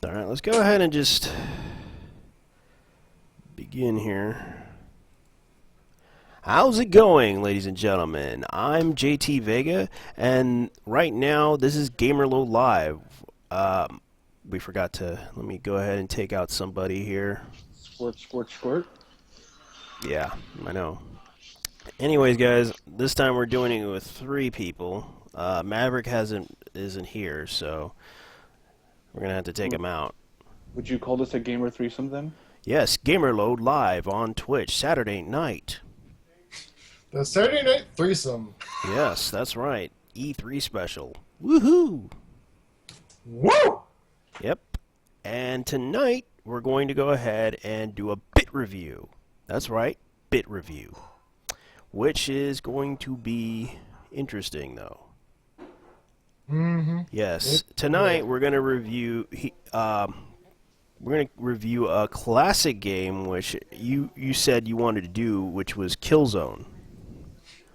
Alright, let's go ahead and just begin here. How's it going, ladies and gentlemen? I'm JT Vega, and right now this is Gamerload Live. We forgot to, let me go ahead and take out somebody here. Squirt, squirt, squirt. Yeah, I know. Anyways, guys, this time we're doing it with 3 people. Maverick isn't here, so we're gonna have to take him out. Would you call this a gamer threesome then? Yes, Gamerload Live on Twitch, Saturday night. The Saturday Night Threesome. Yes, that's right. E3 special. Woohoo! Woo! Yep. And tonight, we're going to go ahead and do a bit review. That's right, bit review. Which is going to be interesting, though. Mm-hmm. Yes. Tonight, we're going to review... We're going to review a classic game, which you said you wanted to do, which was Killzone.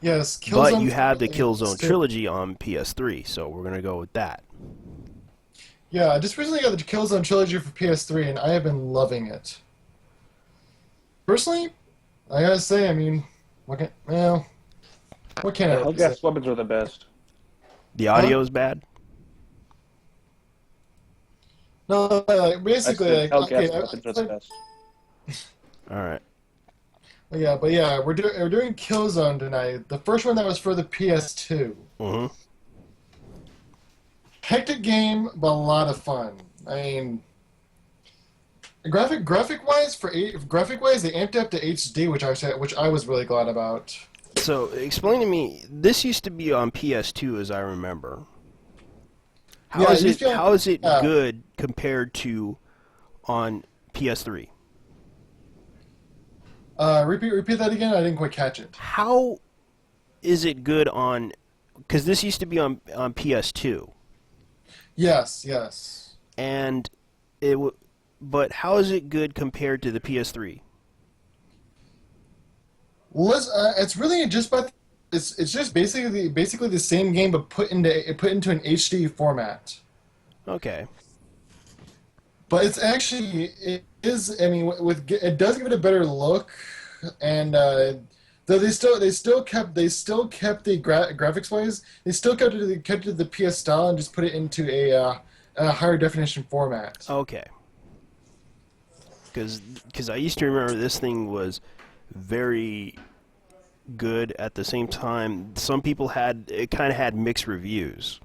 Yes, Killzone. But you have the Killzone trilogy on PS3, so we're going to go with that. Yeah, I just recently got the Killzone trilogy for PS3, and I have been loving it. Personally, I gotta say, I mean, what can I say? Hellgas weapons are the best. The audio is bad? No, basically, Hellgas weapons are the best. Alright. But yeah, we're doing Killzone tonight. The first one that was for the PS2. Mm-hmm. Hectic game, but a lot of fun. I mean, graphic wise, they amped up to HD, which I was really glad about. So, explain to me, this used to be on PS2 as I remember. How is it good compared to on PS3? Repeat that again. I didn't quite catch it. How is it good on? Because this used to be on PS2. Yes. And but how is it good compared to the PS3? Well, it's really just it's just basically the same game, but put into an HD format. Okay. But it is. I mean, it does give it a better look, and though they still kept the graphics wise, they still kept it to the PS style and just put it into a higher definition format. Okay. Because I used to remember this thing was very good. At the same time, some people kind of had mixed reviews.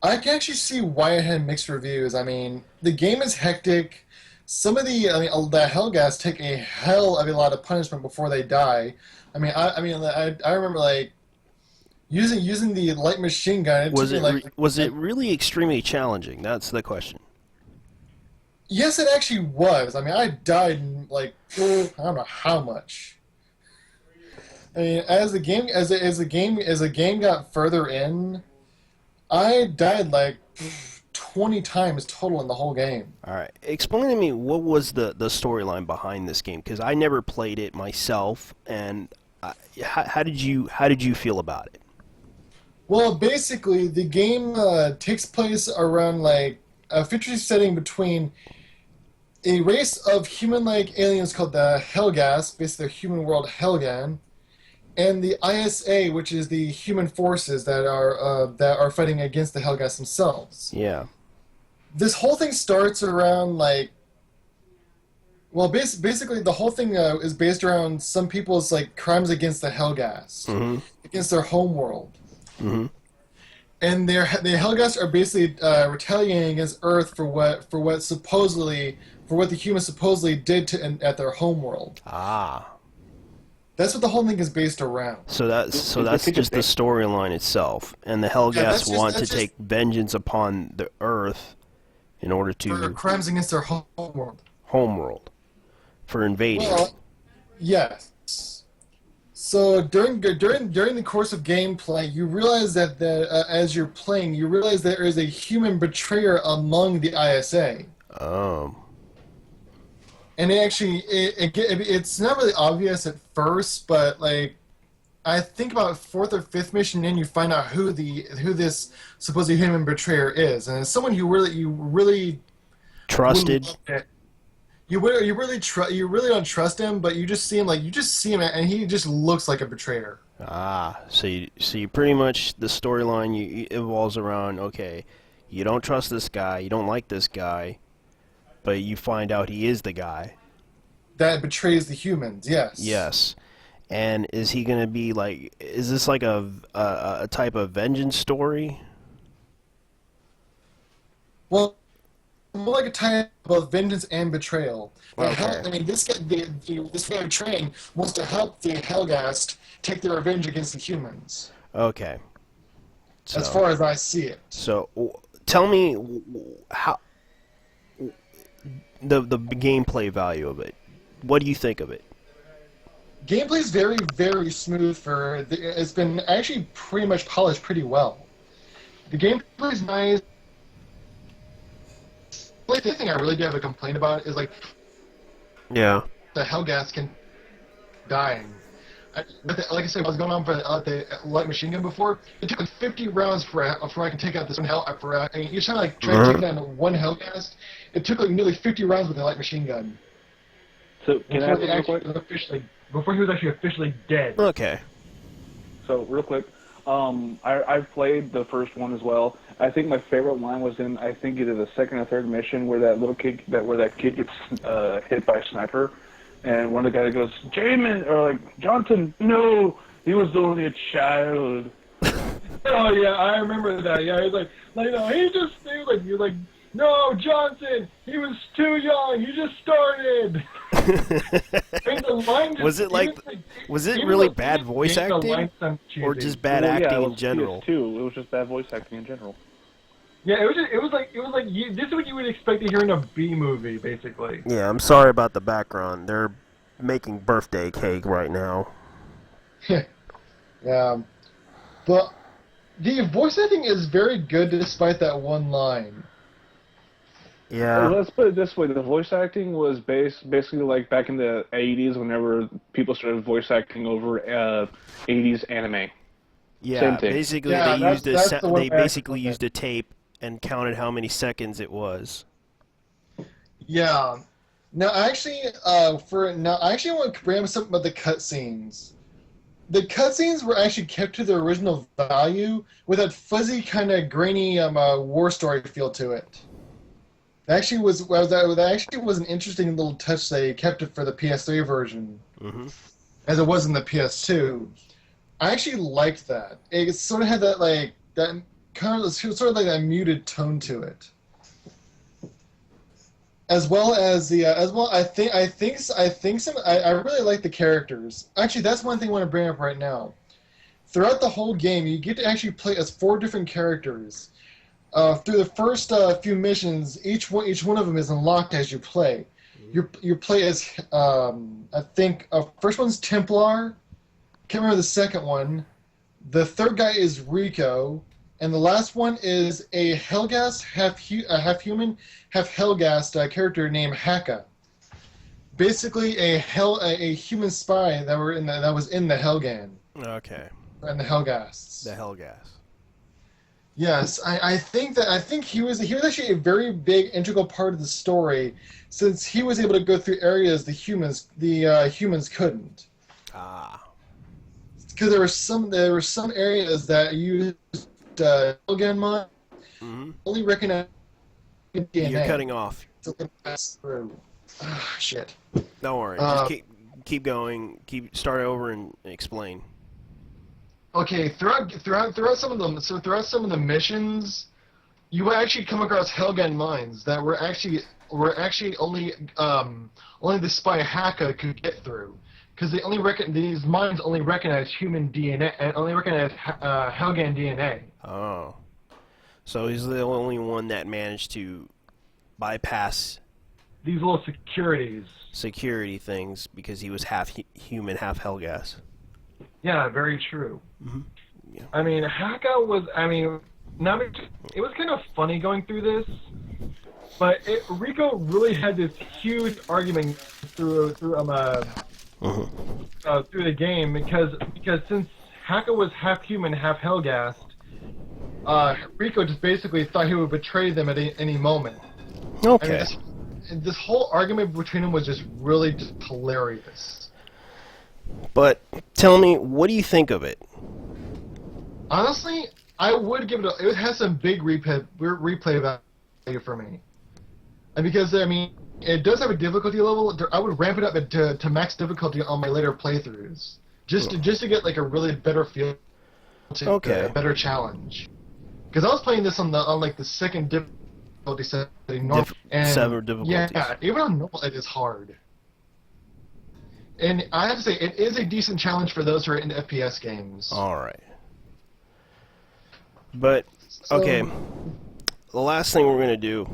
I can actually see why it had mixed reviews. I mean, the game is hectic. Some of the Hellgas take a hell of a lot of punishment before they die. I remember like using the light machine gun. Was it really extremely challenging? That's the question. Yes, it actually was. I mean, I died in, like, I don't know how much. I mean, as the game got further in, I died like 20 times total in the whole game. All right, explain to me what was the storyline behind this game, because I never played it myself, and how did you feel about it? Well, basically, the game takes place around like a future setting between a race of human-like aliens called the Hellgas, basically the human world Helghan, and the ISA, which is the human forces that are fighting against the Hellgas themselves. Yeah. This whole thing starts around like, well, basically the whole thing is based around some people's like crimes against the Hellgas, against their home world. Mm-hmm. And the Hellgas are basically retaliating against Earth for what the humans supposedly did at their homeworld. Ah. That's what the whole thing is based around. So that's just the storyline itself, and the Hellgas want to take vengeance upon the Earth in order to for crimes against their homeworld. For invading. Well, yes. So during the course of gameplay, you realize that as you're playing, you realize there is a human betrayer among the ISA. Oh. And it's not really obvious at first, but like I think about fourth or fifth mission in, you find out who this supposed human betrayer is, and it's someone you really Trusted. wouldn't- you really don't trust him, but you just see him and he just looks like a betrayer. So you pretty much the storyline evolves around, okay, you don't trust this guy, you don't like this guy, but you find out he is the guy. That betrays the humans. Yes. Yes. And is he gonna be like? Is this like a type of vengeance story? Well, more like a type of vengeance and betrayal. Okay. I mean, this guy, this guy betraying wants to help the Helghast take their revenge against the humans. Okay. As far as I see it. So tell me how the gameplay value of it. What do you think of it? Gameplay is very, very smooth. It's been actually pretty much polished pretty well. The gameplay is nice. The only thing I really do have a complaint about is like Yeah. the Helghast can dying. Like I said, I was going on for the light machine gun before. It took like 50 rounds for I can take out this one each time I tried to take down one Helghast, it took like nearly 50 rounds with the light machine gun. So can I ask real quick? Before he was actually officially dead. Okay. So real quick, I've played the first one as well. I think my favorite line was in either the second or third mission where that kid gets hit by a sniper, and one of the guys goes, "Jamin," or like, "Johnson, no, he was only a child." Oh yeah, I remember that. Yeah, he's like he was like, "No, Johnson, he was too young. He just started." Was it really bad voice acting, or just bad acting in general? PS2. It was just bad voice acting in general. Yeah, it was like this is what you would expect to hear in a B movie, basically. Yeah, I'm sorry about the background. They're making birthday cake right now. Yeah, but the voice acting is very good despite that one line. Yeah. Let's put it this way: the voice acting was basically like back in the '80s, whenever people started voice acting over '80s anime. Yeah, Same thing. basically Yeah, they basically used a tape and counted how many seconds it was. Yeah. Now, I actually want to bring up something about the cutscenes. The cutscenes were actually kept to their original value with that fuzzy, kind of grainy war story feel to it. That actually was an interesting little touch. They kept it for the PS3 version, as it was in the PS2. I actually liked that. It sort of had that that muted tone to it, as well as I really like the characters. Actually, that's one thing I want to bring up right now. Throughout the whole game, you get to actually play as 4 different characters. Through the first few missions, each one of them is unlocked as you play. You play as first one's Templar. Can't remember the second one. The third guy is Rico, and the last one is a Helghast, half human, half Helghast character named Haka. Basically, a human spy that was in the Helghan. Okay. And the Helghasts. The Helghast. Yes, I think he was actually a very big integral part of the story, since he was able to go through areas the humans couldn't. Because there were some areas that used Helghan mod only recognize DNA. You're cutting off. So it pass through. Shit. Don't worry. Just keep going. Start over and explain. Okay, throughout some of them, throughout some of the missions, you will actually come across Helghan mines that were actually only the spy Haka could get through, because these mines only recognize human DNA and only recognize Helghan DNA. Oh, so he's the only one that managed to bypass These little security things because he was half human, half Helghast. Yeah, very true. Yeah. I mean, Haka was. It was kind of funny going through this, but Rico really had this huge argument through through the game because since Haka was half human, half Hellgast, Rico just basically thought he would betray them at any moment. I mean, Okay. this whole argument between them was just really just hilarious. But tell me, what do you think of it? Honestly, I would give it it has some big replay value for me. And because, I mean, it does have a difficulty level. I would ramp it up to max difficulty on my later playthroughs. Just to get like a really better feel to a better challenge. Because I was playing this on like the second difficulty setting, normal, several difficulties. Yeah, even on normal it is hard. And I have to say, it is a decent challenge for those who are into FPS games. All right. But okay, the last thing we're gonna do.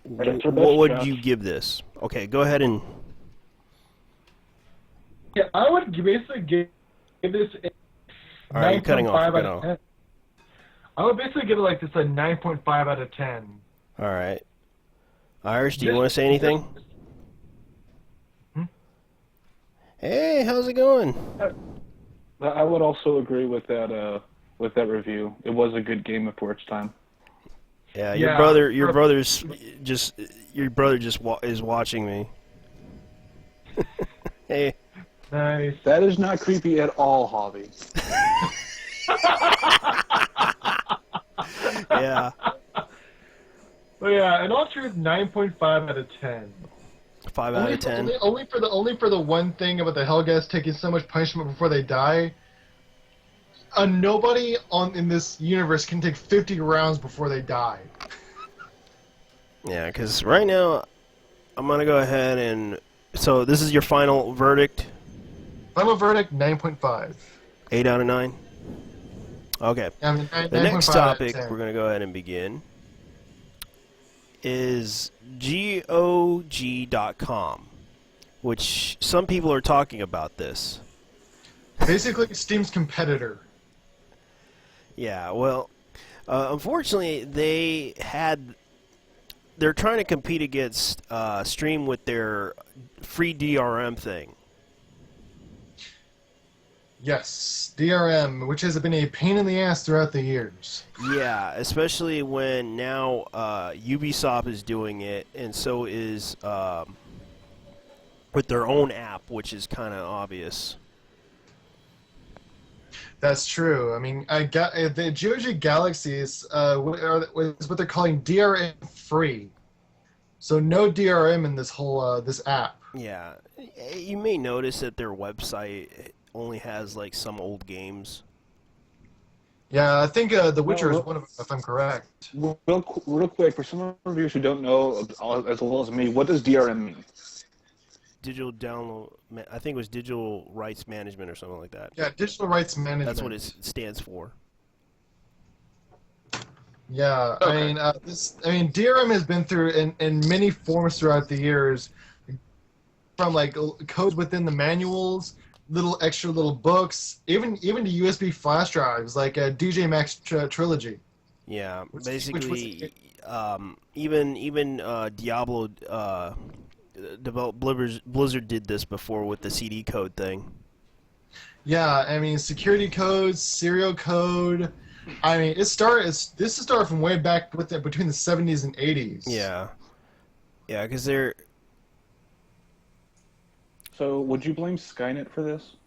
What would you give this? Okay, go ahead and. Yeah, I would basically give this a All right, you're cutting off. 9.5 out of 10. I would basically give it like this a 9.5 out of 10. All right. Irish, do you want to say anything? Hey, how's it going? I would also agree with that review. It was a good game for its time. Yeah, your brother just is watching me. Hey. Nice. That is not creepy at all, Hobby. Yeah. But yeah, in all truth, 9.5 out of 10. 5 out of 10. Only for the one thing about the Hellguest taking so much punishment before they die. Nobody in this universe can take 50 rounds before they die. Yeah, because right now, I'm going to go ahead and... So, this is your final verdict? Final verdict, 9.5. 8 out of 9? Okay. I mean, The next topic we're going to go ahead and begin is GOG.com, which some people are talking about this. Basically, Steam's competitor. Yeah, well, unfortunately, they're trying to compete against Steam with their free DRM thing. Yes, DRM, which has been a pain in the ass throughout the years. Yeah, especially when now Ubisoft is doing it, and so is with their own app, which is kind of obvious. That's true. I mean, the GOG Galaxy is what they're calling DRM free. So no DRM in this whole this app. Yeah, you may notice that their website only has like some old games. Yeah, I think The Witcher is one of them, if I'm correct. Real quick, for some reviewers who don't know as well as me, what does DRM mean? Digital download, I think it was digital rights management or something like that. Yeah, digital rights management. That's what it stands for. Yeah, Okay. I mean, DRM has been through in many forms throughout the years, from like code within the manuals, extra little books, even to USB flash drives like DJ Max Trilogy. Yeah, Which basically, even Diablo Blizzard did this before with the CD code thing. Yeah, I mean security codes, serial code. I mean, this started from way back between the 70s and 80s. Yeah, yeah, because they're. So, would you blame Skynet for this?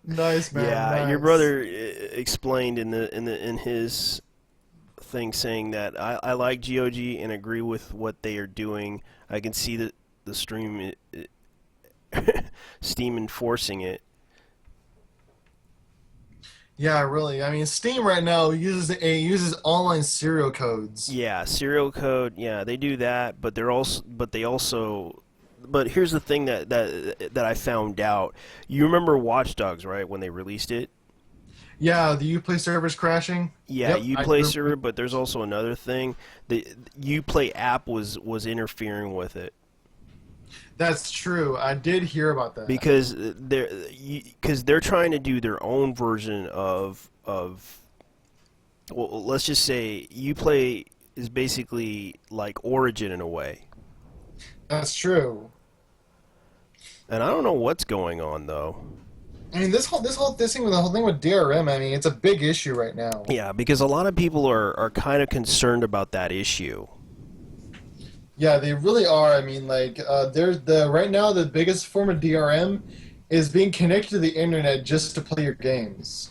Nice, man. Yeah, nice. your brother explained in his thing saying that I like GOG and agree with what they are doing. I can see the stream Steam enforcing it. Yeah, really. I mean, Steam right now uses online serial codes. Yeah, serial code. Yeah, they do that, but but here's the thing that I found out. You remember Watch Dogs, right? When they released it. Yeah, the Uplay server's crashing. Yeah, Yep, Uplay server, but there's also another thing. The Uplay app was interfering with it. That's true. I did hear about that. Because they're trying to do their own version of well, let's just say Uplay is basically like Origin in a way. That's true. And I don't know what's going on though. I mean, the whole thing with DRM. I mean, it's a big issue right now. Yeah, because a lot of people are kind of concerned about that issue. Yeah, they really are. I mean, like, there's right now the biggest form of DRM is being connected to the internet just to play your games.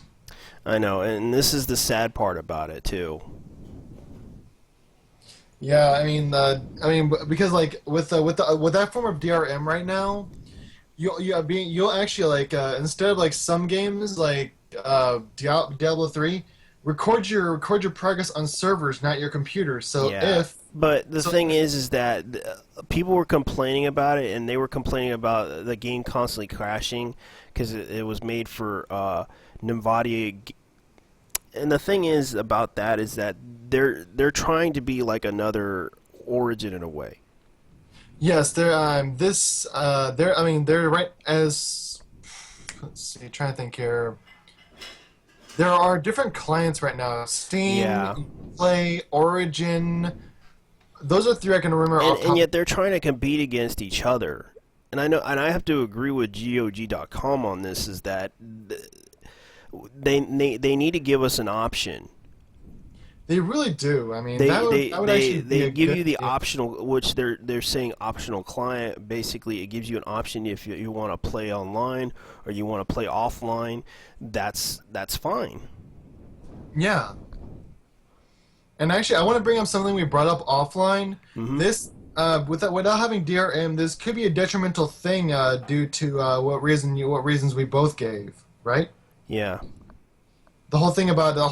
I know, and this is the sad part about it too. Yeah, because like with that form of DRM right now, you'll actually like instead of like some games like Diablo 3, record your progress on servers, not your computer. So Yeah. if But the so thing is that people were complaining about it, and they were complaining about the game constantly crashing because it was made for NVIDIA. And the thing is about that is that they're trying to be like another Origin in a way. yes, they're right as let's see, trying to think here. There are different clients right now: Steam, Yeah. Play, Origin. Those are three I can remember off And top. yet they're trying to compete against each other. And I know, and I have to agree with GOG.com on this. Is that they need to give us an option. They really do. I mean, They that would actually be they a give good you the idea. optional, which they're saying optional client. Basically, it gives you an option if you want to play online or you want to play offline. That's fine. Yeah. And actually, I want to bring up something we brought up offline. Hmm. This, without having DRM, this could be a detrimental thing due to what reasons we both gave, right? Yeah. The whole thing about the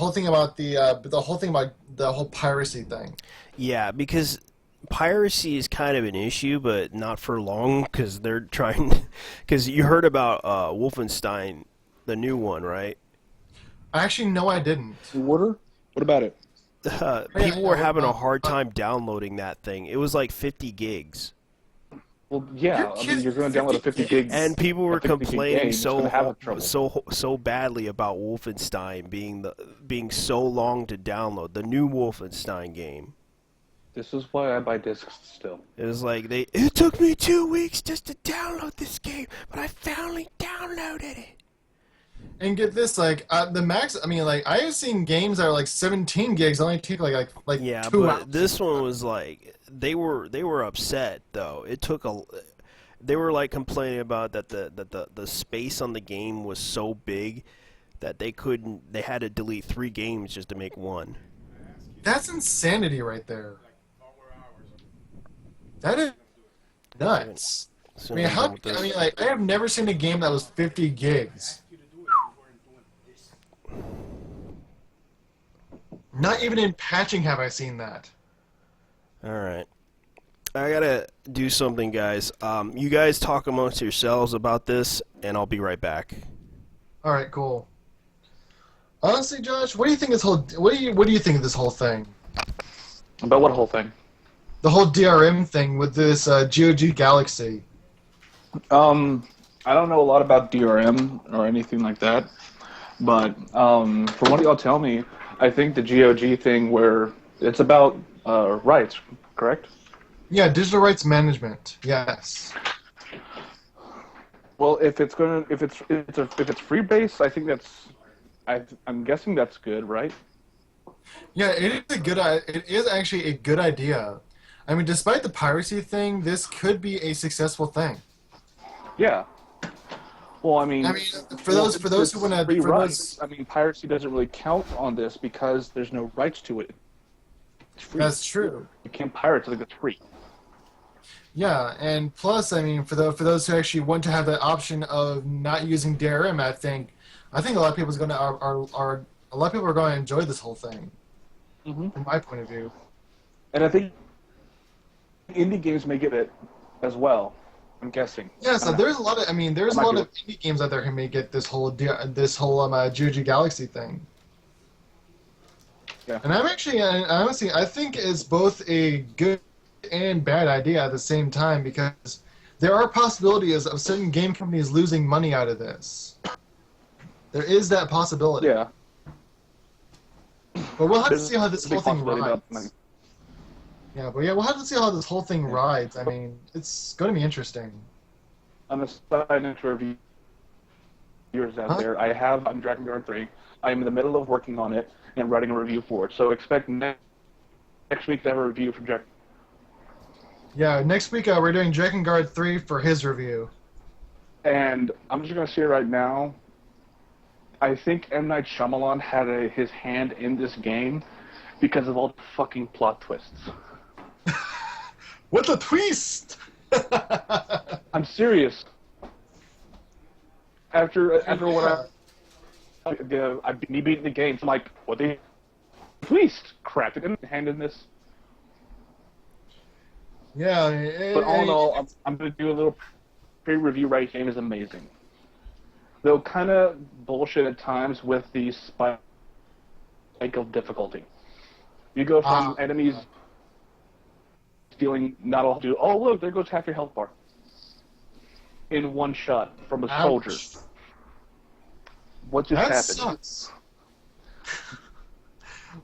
whole piracy thing. Yeah, because piracy is kind of an issue, but not for long because they're trying. Because you heard about Wolfenstein, the new one, right? Actually, no, I didn't. What about it? People were yeah, having a uh, hard uh, time downloading that thing. It was like 50 gigs. Well, yeah. You're I mean, kidding. you're going to download a 50 gig. And people were 50 gig complaining game, it's gonna have trouble. so badly about Wolfenstein being so long to download the new Wolfenstein game. This is why I buy discs still. It was like it took me 2 weeks just to download this game, but I finally downloaded it. And get this, like the max. I mean, like I have seen games that are like 17 gigs only take like Yeah, 2 but hours. this one was like they were upset though. They were like complaining about that the space on the game was so big that they had to delete 3 games just to make one. That's insanity right there. That is nuts. As I soon mean, as I'm done with this. like I have never seen a game that was 50 gigs. Not even in patching have I seen that. All right. I gotta do something, guys. You guys talk amongst yourselves about this, and I'll be right back. All right, cool. Honestly, Josh, what do you think what do you think of this whole thing? About what whole thing? The whole DRM thing with this GOG Galaxy. I don't know a lot about DRM or anything like that, but from what y'all tell me, I think the GOG thing where it's about rights, correct? Yeah, digital rights management. Yes. Well, if it's free base, I think I'm guessing that's good, right? Yeah, it is actually a good idea. I mean, despite the piracy thing, this could be a successful thing. Yeah. Well, I mean, For those who want to, free rights, I mean, piracy doesn't really count on this because there's no rights to it. It's free. that's true. You can't pirate something that's free. Yeah, and plus, I mean, for those who actually want to have the option of not using DRM, I think a lot of people are a lot of people are going to enjoy this whole thing. Mm-hmm. From my point of view. And I think indie games may get it as well. I'm guessing. Yeah, so there's a lot of indie games out there who may get this whole GOG Galaxy thing. Yeah. And honestly, I think it's both a good and bad idea at the same time because there are possibilities of certain game companies losing money out of this. There is that possibility. Yeah. But we'll have to There's see how this a big whole thing possibility about money. runs. Yeah, but yeah, we'll have to see how this whole thing rides. I mean, it's going to be interesting. On the side note for viewers out Huh? there, I'm Dragon Guard 3. I am in the middle of working on it and writing a review for it. So expect next week to have a review from Jack. Yeah, next week we're doing Dragon Guard 3 for his review. And I'm just gonna say right now, I think M. Night Shyamalan had his hand in this game because of all the fucking plot twists. What a twist! I'm serious. After what me beating the game, I'm like, what the twist? Crap! It didn't hand in this. Yeah, But all in all, I'm gonna do a little pre-review. Right, game is amazing. Though kind of bullshit at times with the spike of difficulty. You go from enemies dealing not all do. Oh look, there goes half your health bar in one shot from a soldier. What just that happened? sucks.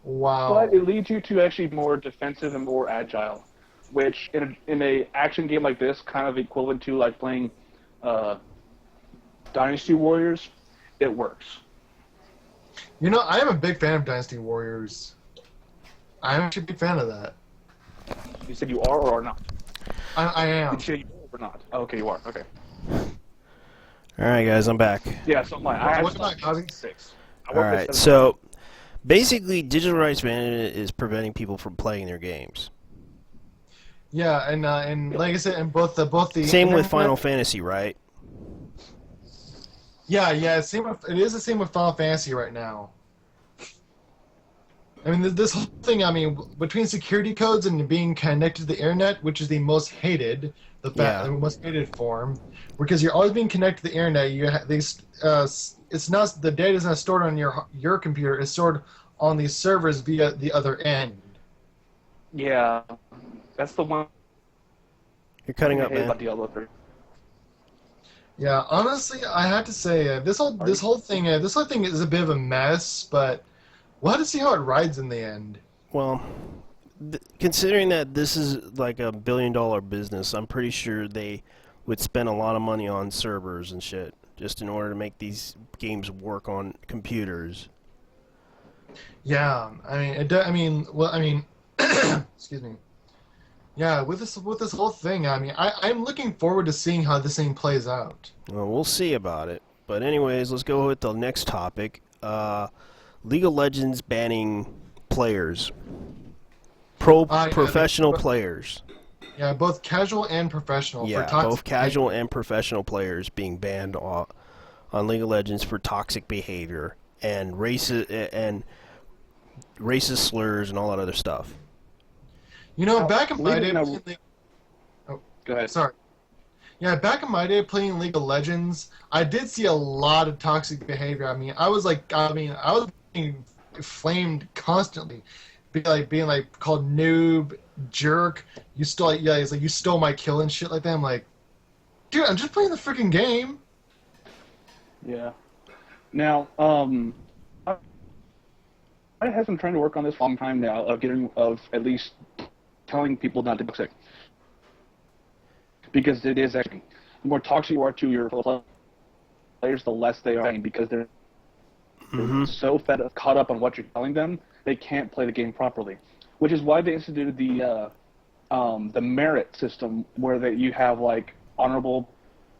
Wow. But it leads you to actually more defensive and more agile, which in a action game like this, kind of equivalent to like playing Dynasty Warriors, it works. You know, I am a big fan of Dynasty Warriors. I'm actually a big fan of that. You said you are or are not? I am. You said you are or not? Oh, okay, you are. Okay. Alright, guys, I'm back. Yeah, so I What about have Ozzy? 6. Alright, so basically, digital rights management is preventing people from playing their games. Yeah, and like I said, in both the Same with internet- Final Fantasy, right? Yeah, it is the same with Final Fantasy right now. I mean, this whole thing, I mean, between security codes and being connected to the internet, which is the most hated, the most hated form, because you're always being connected to the internet. It's not, the data is not stored on your computer; it's stored on these servers via the other end. Yeah, that's the one. You're cutting I up, hate man. about Diablo 3. Yeah, honestly, I have to say this whole thing is a bit of a mess, but we'll have to see how it rides in the end. Well, considering that this is like a billion-dollar business, I'm pretty sure they would spend a lot of money on servers and shit just in order to make these games work on computers. Yeah, I mean, excuse me. Yeah, with this whole thing, I mean, I'm looking forward to seeing how this thing plays out. Well, we'll see about it. But anyways, let's go with the next topic. League of Legends banning players. Professional players. Yeah, both casual and professional. Yeah, for toxic both casual and professional players being banned on League of Legends for toxic behavior and racist slurs and all that other stuff. You know, back in my day, Go ahead. sorry. Yeah, back in my day playing League of Legends, I did see a lot of toxic behavior. I mean, I was being flamed constantly, being called noob, jerk. You stole, it's like you stole my kill and shit like that. I'm like, dude, I'm just playing the freaking game. Yeah. Now, I have been trying to work on this for a long time now of at least telling people not to be toxic. Because it is actually, the more toxic you are to your players, the less they are, because they're so caught up on what you're telling them, they can't play the game properly. Which is why they instituted the merit system, where you have like honorable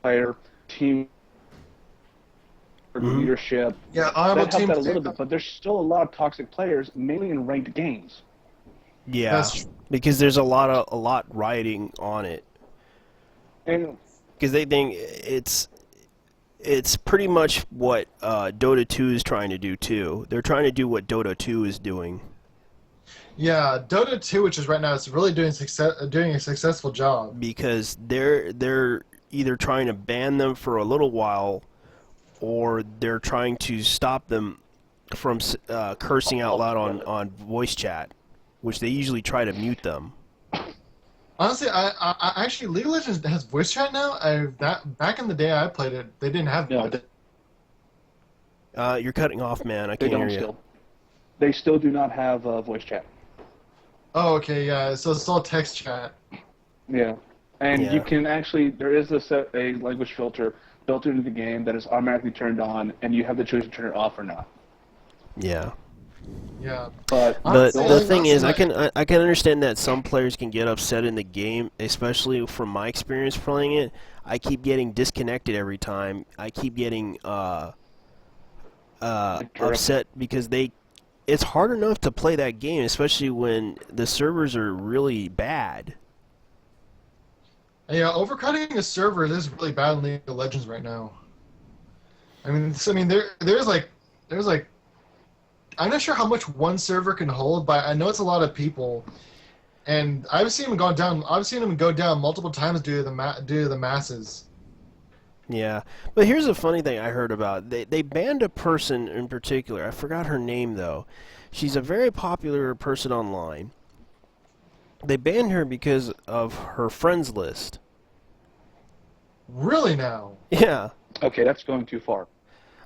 player, team leadership. Yeah, honorable That helped team. that a little bit, but there's still a lot of toxic players, mainly in ranked games. Yeah, That's true. because there's a lot riding on it. And Because they think it's pretty much what Dota 2 is trying to do too. They're trying to do what Dota 2 is doing. Yeah, Dota 2, which is right now, is really doing a successful job. Because they're either trying to ban them for a little while, or they're trying to stop them from cursing out loud on voice chat, which they usually try to mute them. Honestly, I actually League of Legends has voice chat now. Back in the day I played it, they didn't have. No, You're cutting off, man. I they can't don't hear you. still. They still do not have voice chat. Oh, okay, yeah. So it's all text chat. Yeah, and Yeah. you can actually there is a language filter built into the game that is automatically turned on, and you have the choice to turn it off or not. Yeah. Yeah. But But Honestly, the like, thing that's is, I not- can I can understand that some players can get upset in the game, especially from my experience playing it. I keep getting disconnected every time. I keep getting upset because they. It's hard enough to play that game, especially when the servers are really bad. Yeah, overcrowding a server is really bad in League of Legends right now. There's like I'm not sure how much one server can hold, but I know it's a lot of people, and I've seen them go down. I've seen them go down multiple times due to the masses. Yeah, but here's a funny thing I heard about. They banned a person in particular. I forgot her name though. She's a very popular person online. They banned her because of her friends list. Really now? Yeah, okay, that's going too far.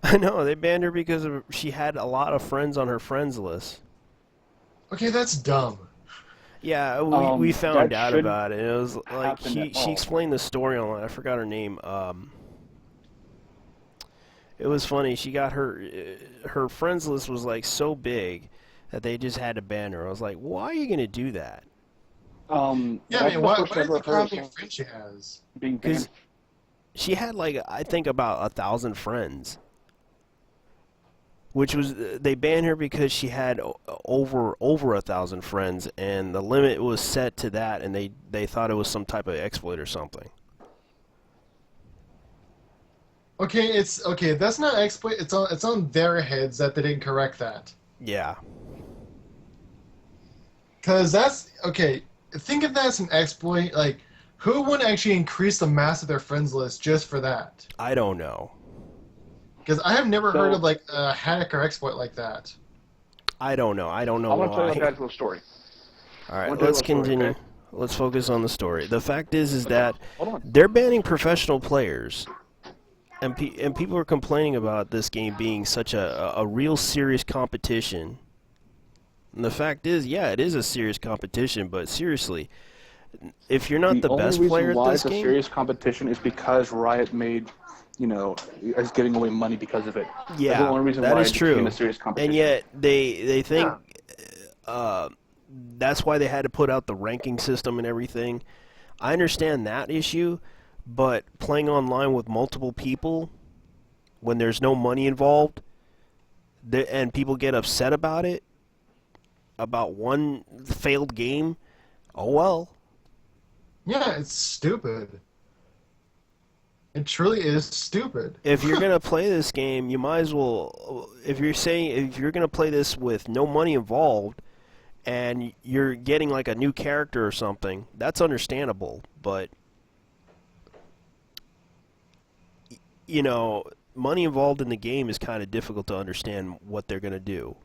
I know. They banned her because of she had a lot of friends on her friends list. Okay, that's dumb. Yeah, we found That out shouldn't about it. It was like happen she at she all. explained the story online. I forgot her name. It was funny. She got her friends list was like so big that they just had to ban her. I was like, why are you gonna do that? Yeah, I That's mean, the why first does ever it matter how heard many of friends she has? being banned. 'Cause she had like I think about 1,000 friends, which was they banned her because she had over 1,000 friends, and the limit was set to that, and they thought it was some type of exploit or something. Okay, it's okay. That's not exploit. It's on their heads that they didn't correct that. Yeah, Because that's okay. Think of that as an exploit. Like, who would actually increase the mass of their friends list just for that? I don't know. Because I have never So- heard of like a hack or exploit like that. I don't know. I don't know I want to tell you why. about that little story. All right, I'll tell you let's a story, continue. okay? Let's focus on the story. The fact is that Hold on. they're banning professional players, and people are complaining about this game being such a real serious competition. And the fact is, yeah, it is a serious competition, but seriously, if you're not the only best reason player why at this it's a game, serious competition is because Riot made, is giving away money because of it. That's the yeah, only reason that why is it became true. a serious competition. And yet they think that's why they had to put out the ranking system and everything. I understand that issue, but playing online with multiple people when there's no money involved, and people get upset about it, about one failed game, oh well. Yeah, it's stupid. It truly is stupid. If you're gonna play this game, you might as well. If you're gonna play this with no money involved, and you're getting like a new character or something, that's understandable. But money involved in the game is kind of difficult to understand what they're gonna do.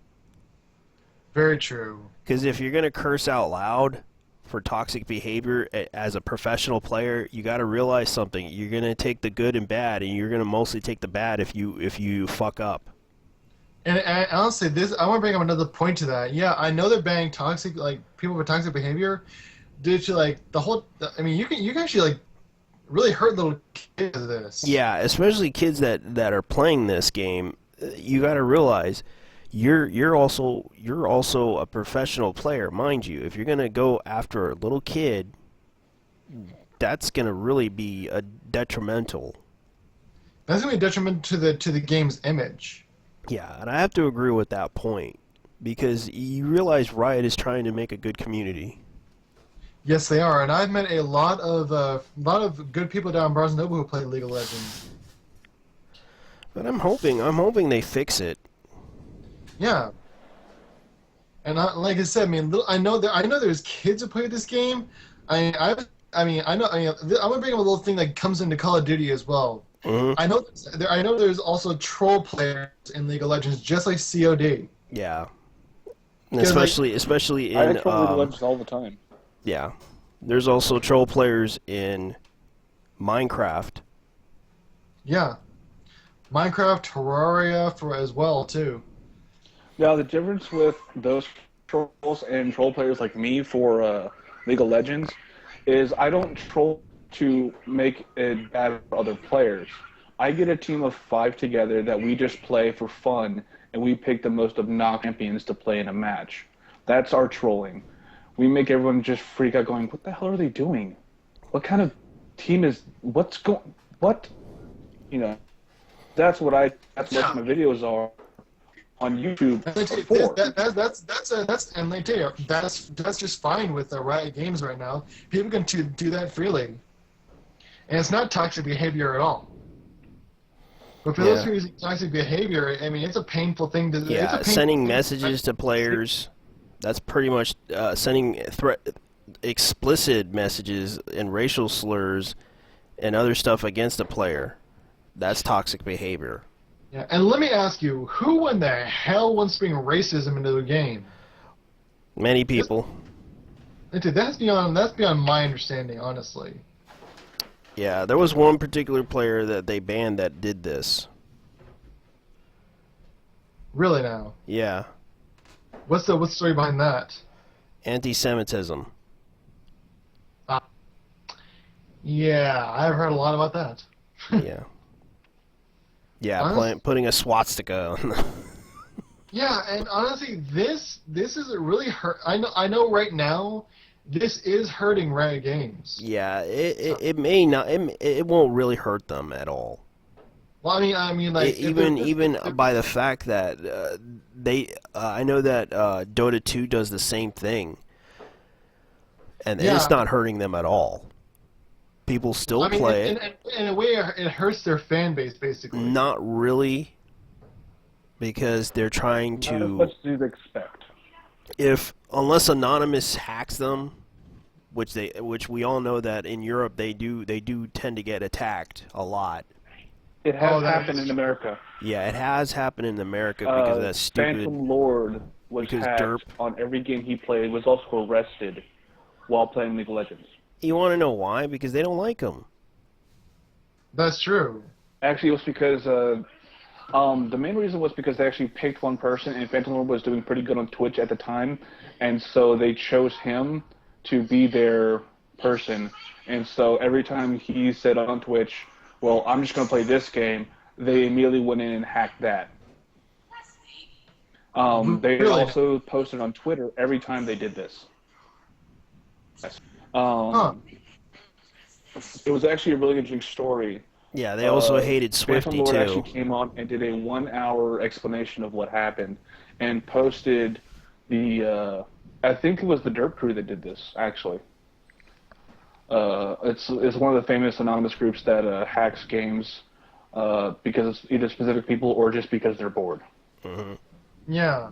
Very true. Because if you're gonna curse out loud for toxic behavior as a professional player, you got to realize something. You're gonna take the good and bad, and you're gonna mostly take the bad if you fuck up. And honestly, I want to bring up another point to that. Yeah, I know they're banning toxic, like people with toxic behavior, due to like the whole. I mean, you can actually like really hurt little kids with this. Yeah, especially kids that are playing this game. You got to realize you're also a professional player, mind you. If you're gonna go after a little kid, that's gonna really be a detrimental. That's gonna be a detriment to the game's image. Yeah, and I have to agree with that point because you realize Riot is trying to make a good community. Yes, they are, and I've met a lot of good people down in Barnes Noble who play League of Legends. But I'm hoping they fix it. Yeah. And like I said, I mean, I know there's kids who play this game. I'm gonna bring up a little thing that comes into Call of Duty as well. Hmm. I know there's also troll players in League of Legends, just like COD. Yeah, and Because, especially I in troll League of Legends all the time. yeah, there's also troll players in Minecraft. Yeah. Minecraft, Terraria as well too. Now, the difference with those trolls and troll players like me for League of Legends is I don't troll to make it bad for other players. I get a team of 5 together that we just play for fun, and we pick the most obnoxious champions to play in a match. That's our trolling. We make everyone just freak out going, what the hell are they doing? What kind of team is, what? You know, that's what my videos are on YouTube for. And they tell you, that's just fine with the Riot Games right now. People can do that freely. And it's not toxic behavior at all. But for those who use toxic behavior, I mean, it's a painful thing to do. Yeah, sending messages to players, that's pretty much sending explicit messages and racial slurs and other stuff against a player. That's toxic behavior. Yeah, and let me ask you, who in the hell wants to bring racism into the game? Many people. That's beyond my understanding, honestly. Yeah, there was one particular player that they banned that did this. Really now? Yeah. What's the story behind that? Anti-Semitism. Yeah, I've heard a lot about that. Yeah. Yeah, putting a swastika on the... Yeah, and honestly, this is really hurt. I know right now, this is hurting Riot Games. Yeah, it may not. It won't really hurt them at all. Well, I mean, like even by the fact that I know that Dota 2 does the same thing, and it's not hurting them at all. People still play it. In a way, it hurts their fan base, basically. Not really, because they're trying to. Not as much as you'd expect. Unless Anonymous hacks them, which we all know that in Europe they do tend to get attacked a lot. It has happened in America. Yeah, it has happened in America because of that stupid. Phantom Lord was hacked on every game he played. Was also arrested while playing League of Legends. You want to know why? Because they don't like him. That's true. Actually, it was because the main reason was because they actually picked one person, and Phantom Lord was doing pretty good on Twitch at the time, and so they chose him to be their person. And so every time he said on Twitch, well, I'm just going to play this game, they immediately went in and hacked that. They also posted on Twitter every time they did this. It was actually a really interesting story. Yeah, they also hated Swifty, Phantom Lord too. actually came on and did a 1-hour explanation of what happened and posted the, I think it was the Derp Crew that did this, actually. It's one of the famous anonymous groups that hacks games because it's either specific people or just because they're bored. Mm-hmm. Yeah.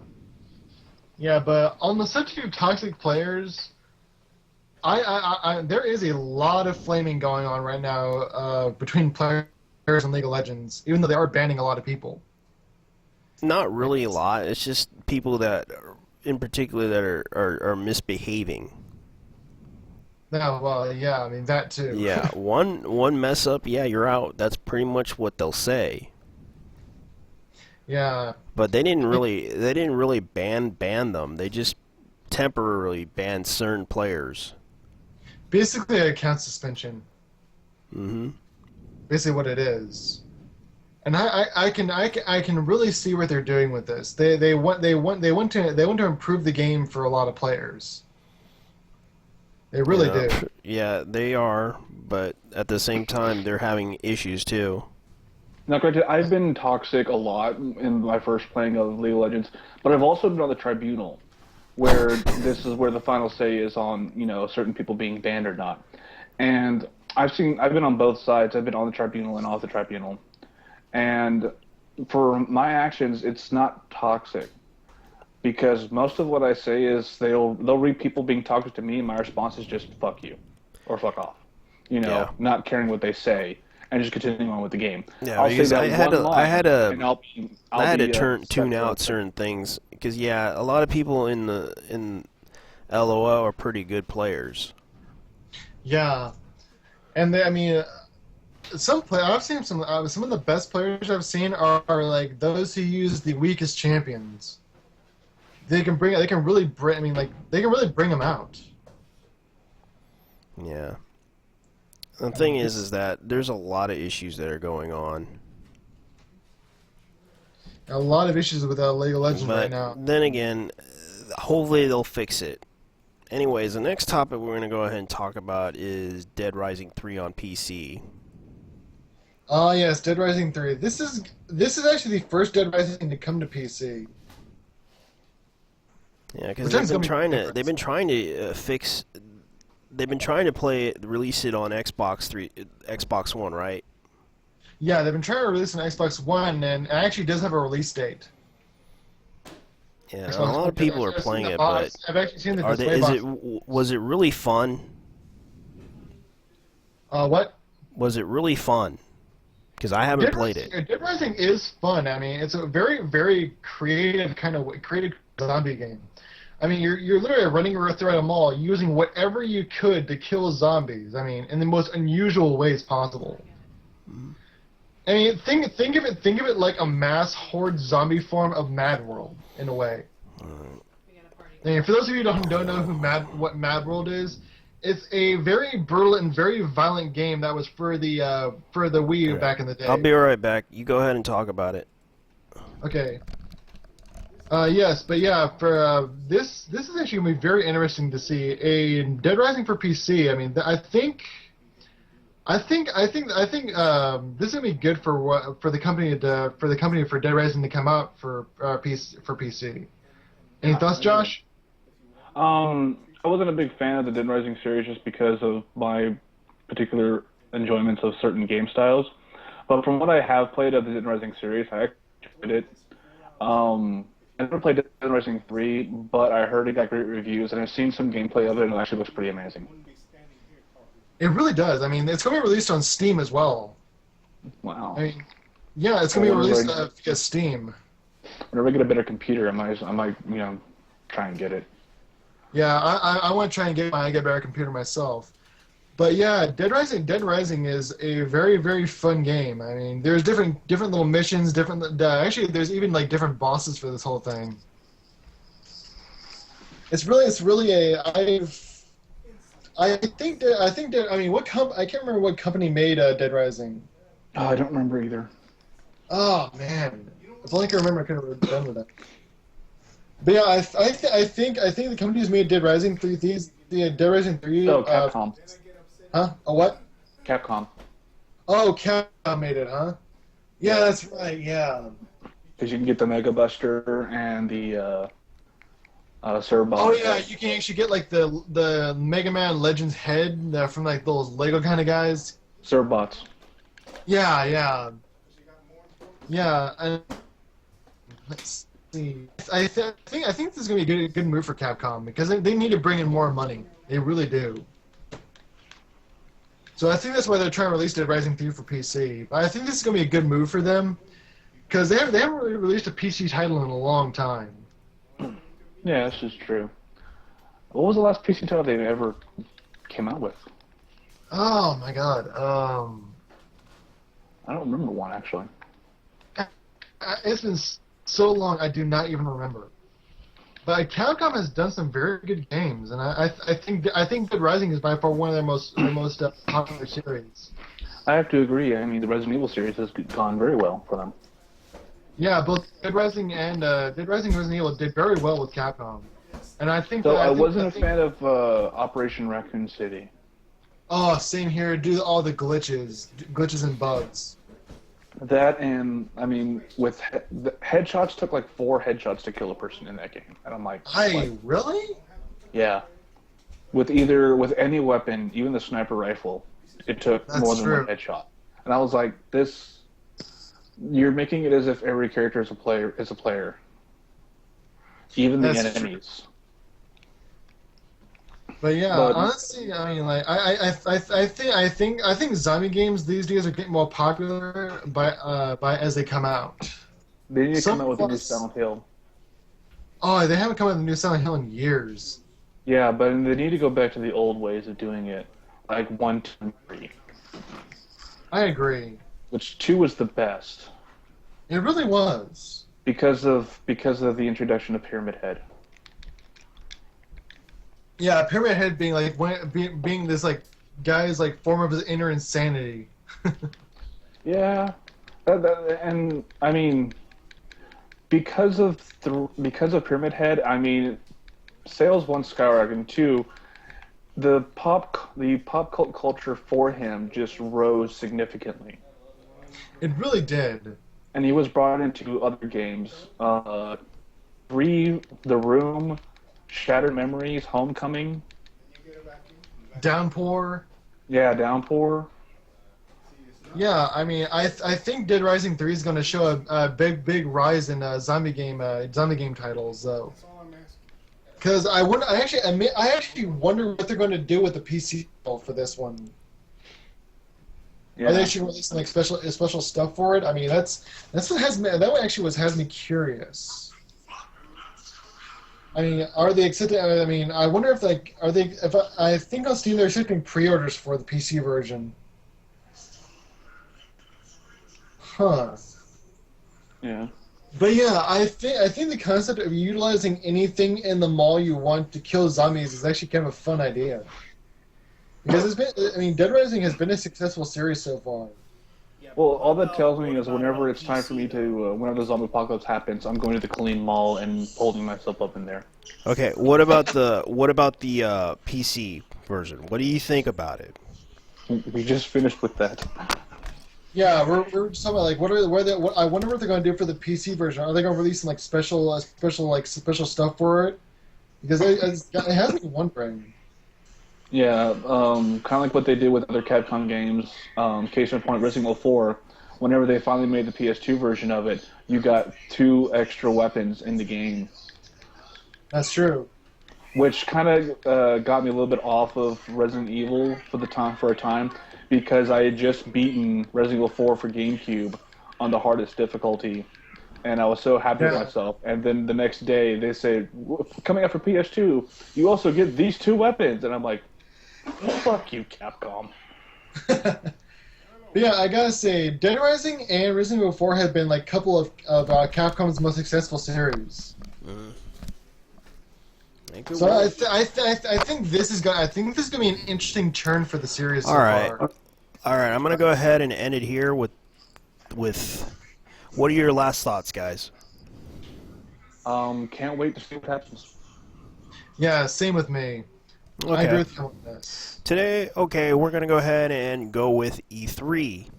Yeah, but on the subject of toxic players, there is a lot of flaming going on right now between players in League of Legends, even though they are banning a lot of people. Not really a lot. It's just people that, in particular, that are misbehaving. No, well, yeah, I mean that too. Yeah, one mess up, yeah, you're out. That's pretty much what they'll say. Yeah. But they didn't really ban them. They just temporarily banned certain players. Basically, an account suspension. Mm-hmm. Basically, what it is. And I can really see what they're doing with this. They want to improve the game for a lot of players. They really do. Yeah, they are, but at the same time, they're having issues too. Now, granted, I've been toxic a lot in my first playing of League of Legends, but I've also been on the tribunal, where this is where the final say is on, certain people being banned or not. And I've been on both sides. I've been on the tribunal and off the tribunal. And for my actions, it's not toxic. Because most of what I say is they'll read people being toxic to me, and my response is just fuck you or fuck off. Not caring what they say and just continuing on with the game. Yeah, I'll say that I had to tune out separate. certain things because a lot of people in LOL are pretty good players. Yeah, and I've seen some of the best players I've seen are like those who use the weakest champions. they can really bring. I mean, like they can really bring them out. Yeah. The thing is that there's a lot of issues that are going on. A lot of issues with League of Legends But right now. then again, hopefully they'll fix it. Anyways, the next topic we're going to go ahead and talk about is Dead Rising 3 on PC. Oh yes, Dead Rising 3. This is actually the first Dead Rising to come to PC. Yeah, because Which I think they've is gonna be the been trying to fix. They've been trying to release it on Xbox One, right? Yeah, they've been trying to release an Xbox One, and it actually does have a release date. Yeah, Xbox a lot One, of people are I've seen playing the it, box. but I've actually seen the are they? display Is box. it? Was it really fun? What? Was it really fun? Because I haven't Dead played Rising, it. Dead Rising is fun. I mean, it's a very, very creative zombie game. I mean, you're literally running throughout a mall using whatever you could to kill zombies. I mean, in the most unusual ways possible. I mean, think of it like a mass horde zombie form of Mad World in a way. I mean, for those of you who don't know what Mad World is, it's a very brutal and very violent game that was for the Wii U back in the day. I'll be right back. You go ahead and talk about it. Okay. Yes, but yeah, for this is actually gonna be very interesting to see a Dead Rising for PC. I mean, I think this is gonna be good for the company for Dead Rising to come out for PC. Any thoughts, Josh? I wasn't a big fan of the Dead Rising series just because of my particular enjoyments of certain game styles. But from what I have played of the Dead Rising series, I actually enjoyed it. I never played Dead Rising 3, but I heard it got great reviews, and I've seen some gameplay of it, and it actually looks pretty amazing. It really does. I mean, it's going to be released on Steam as well. Wow. I mean, yeah, it's going to be released via Steam. Whenever I get a better computer, I might try and get it. Yeah, I want to try and get a better computer myself. But yeah, Dead Rising is a very, very fun game. I mean, there's different little missions, actually there's even like different bosses for this whole thing. It's really I think that I mean I can't remember what company made Dead Rising. Oh, I don't remember either. Oh man, if only I could remember, I could have done with that. But yeah, I think the company who's made Dead Rising 3, the Dead Rising 3. Oh, Capcom. Huh? A what? Capcom. Oh, Capcom made it, huh? Yeah, that's right. Yeah. Because you can get the Mega Buster and the Cerebot. Oh yeah, you can actually get like the Mega Man Legends head from like those Lego kind of guys. Cerbots. Yeah, yeah. Yeah, and let's see. I think this is gonna be a good move for Capcom because they need to bring in more money. They really do. So I think that's why they're trying to release Dead Rising 3 for PC. But I think this is gonna be a good move for them because they haven't really released a PC title in a long time. Yeah, this is true. What was the last PC title they ever came out with? Oh my god. I don't remember one actually. It's been so long, I do not even remember. But Capcom has done some very good games, and I think Dead Rising is by far one of their most popular series. I have to agree. I mean, the Resident Evil series has gone very well for them. Yeah, both Dead Rising and Resident Evil did very well with Capcom, and I think. So that, I wasn't a fan of Operation Raccoon City. Oh, same here. Do all the glitches and bugs. That and I mean, with the headshots took like 4 headshots to kill a person in that game, and I'm like, really? Yeah. With any weapon, even the sniper rifle, it took more than one headshot, and I was like, this. You're making it as if every character is a player, even the enemies. But yeah, honestly, I mean, like, I think zombie games these days are getting more popular by as they come out. They need to come out with a new Silent Hill. Oh, they haven't come out with a new Silent Hill in years. Yeah, but they need to go back to the old ways of doing it, like 1, 2, 3. I agree. Which 2 was the best. It really was. Because of the introduction of Pyramid Head. Yeah, Pyramid Head being like being this like guy's like form of his inner insanity. Yeah, and I mean, because of Pyramid Head, I mean, sales one skyrocketed, and two, the pop cult culture for him just rose significantly, It really did. and he was brought into other games, The Room, Shattered Memories, Homecoming, Downpour. yeah, Downpour. Yeah, I mean, I think Dead Rising 3 is going to show a big rise in zombie game titles though. Because I actually wonder what they're going to do with the PC for this one. Are they Yeah. actually releasing like special stuff for it? I mean, that's what has me, that one actually has me curious. I mean, are they accepting? I mean, I wonder if like are they? If I think on Steam they're accepting pre-orders for the PC version. Huh. Yeah. But yeah, I think the concept of utilizing anything in the mall you want to kill zombies is actually kind of a fun idea. Because Dead Rising has been a successful series so far. Well, all that tells me is whenever it's time for me to, whenever the zombie apocalypse happens, I'm going to the Killeen Mall and holding myself up in there. Okay, what about the PC version? What do you think about it? We just finished with that. Yeah, we're just talking about like what I wonder what they're going to do for the PC version. Are they going to release some like special stuff for it? Because it has me wondering. Yeah, kind of like what they did with other Capcom games. Case in point, Resident Evil 4. Whenever they finally made the PS2 version of it, you got 2 extra weapons in the game, That's true. which kind of got me a little bit off of Resident Evil for a time, because I had just beaten Resident Evil 4 for GameCube on the hardest difficulty, and I was so happy with myself. And then the next day they say, coming out for PS2, you also get these 2 weapons, and I'm like, fuck you, Capcom. But yeah, I gotta say, Dead Rising and Resident Evil 4 have been like a couple of Capcom's most successful series. So I think this is gonna be an interesting turn for the series. So far. All right. I'm gonna go ahead and end it here with what are your last thoughts, guys? Can't wait to see what happens. Yeah, same with me. Okay. I agree with you on this. Today, we're gonna go ahead and go with E3.